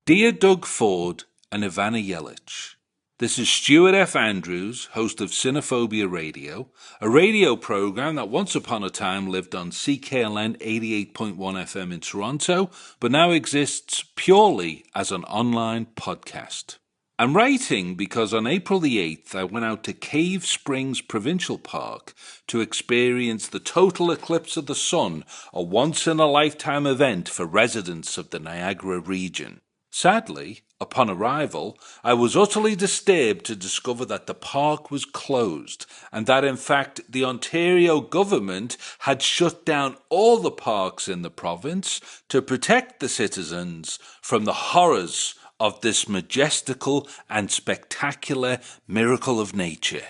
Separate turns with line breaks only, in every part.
Dear Doug Ford and Ivana Yelich, this is Stuart F. Andrews, host of Cinephobia Radio, a radio program that once upon a time lived on CKLN 88.1 FM in Toronto, but now exists purely as an online podcast. I'm writing because on April the 8th I went out to Cave Springs Provincial Park to experience the total eclipse of the sun, a once-in-a-lifetime event for residents of the Niagara region. Sadly, upon arrival, I was utterly disturbed to discover that the park was closed and that in fact the Ontario government had shut down all the parks in the province to protect the citizens from the horrors of this majestical and spectacular miracle of nature.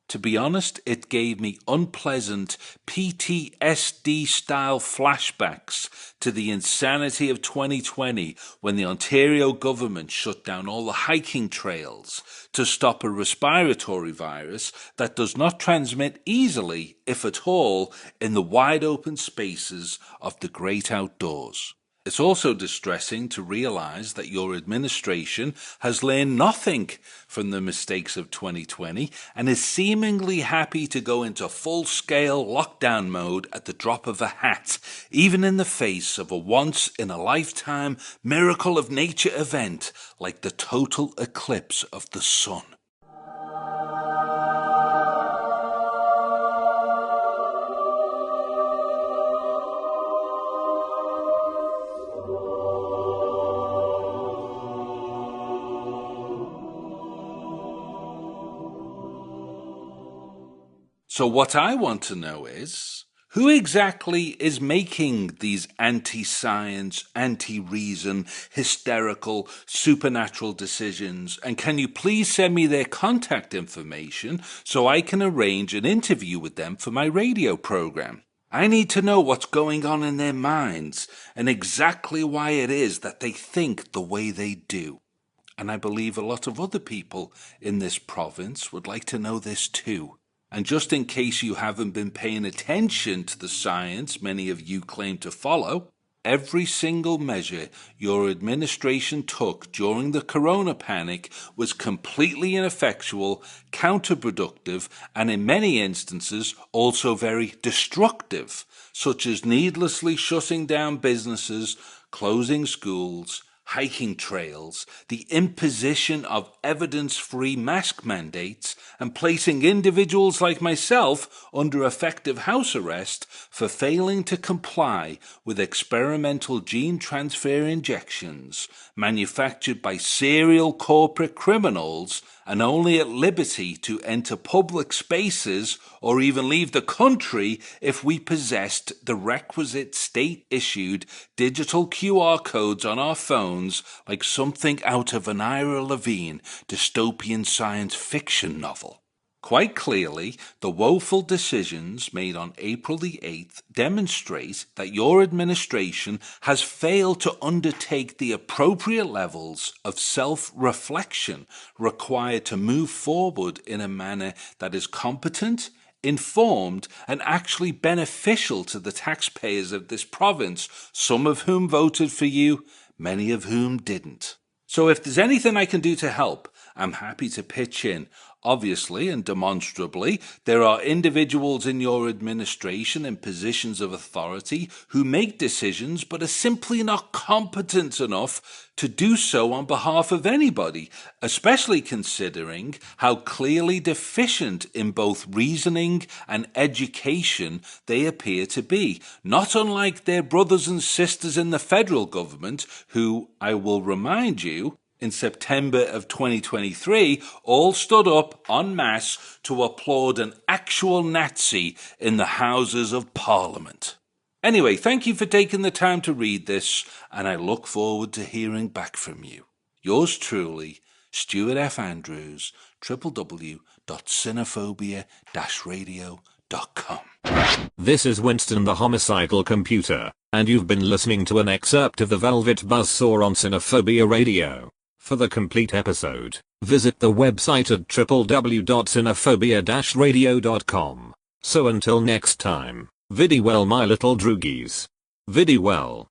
To be honest, it gave me unpleasant PTSD-style flashbacks to the insanity of 2020 when the Ontario government shut down all the hiking trails to stop a respiratory virus that does not transmit easily, if at all, in the wide open spaces of the great outdoors. It's also distressing to realise that your administration has learned nothing from the mistakes of 2020 and is seemingly happy to go into full-scale lockdown mode at the drop of a hat, even in the face of a once-in-a-lifetime miracle of nature event like the total eclipse of the sun. So what I want to know is, who exactly is making these anti-science, anti-reason, hysterical, supernatural decisions? And can you please send me their contact information so I can arrange an interview with them for my radio program? I need to know what's going on in their minds and exactly why it is that they think the way they do. And I believe a lot of other people in this province would like to know this too. And just in case you haven't been paying attention to the science many of you claim to follow, every single measure your administration took during the corona panic was completely ineffectual, counterproductive, and in many instances also very destructive, such as needlessly shutting down businesses, closing schools, hiking trails, the imposition of evidence-free mask mandates, and placing individuals like myself under effective house arrest for failing to comply with experimental gene transfer injections manufactured by serial corporate criminals and only at liberty to enter public spaces or even leave the country if we possessed the requisite state-issued digital QR codes on our phones like something out of an Ira Levine dystopian science fiction novel. Quite clearly, the woeful decisions made on April the 8th demonstrate that your administration has failed to undertake the appropriate levels of self-reflection required to move forward in a manner that is competent, informed, and actually beneficial to the taxpayers of this province, some of whom voted for you, many of whom didn't. So if there's anything I can do to help, I'm happy to pitch in. Obviously and demonstrably, there are individuals in your administration in positions of authority who make decisions but are simply not competent enough to do so on behalf of anybody, especially considering how clearly deficient in both reasoning and education they appear to be, not unlike their brothers and sisters in the federal government who, I will remind you, in September of 2023, all stood up en masse to applaud an actual Nazi in the Houses of Parliament. Anyway, thank you for taking the time to read this, and I look forward to hearing back from you. Yours truly, Stuart F. Andrews, www.cinephobia-radio.com.
This is Winston the Homicidal Computer, and you've been listening to an excerpt of the Velvet Buzzsaw on Cinephobia Radio. For the complete episode, visit the website at www.cinephobia-radio.com. So until next time, vidi well my little droogies. Vidi well.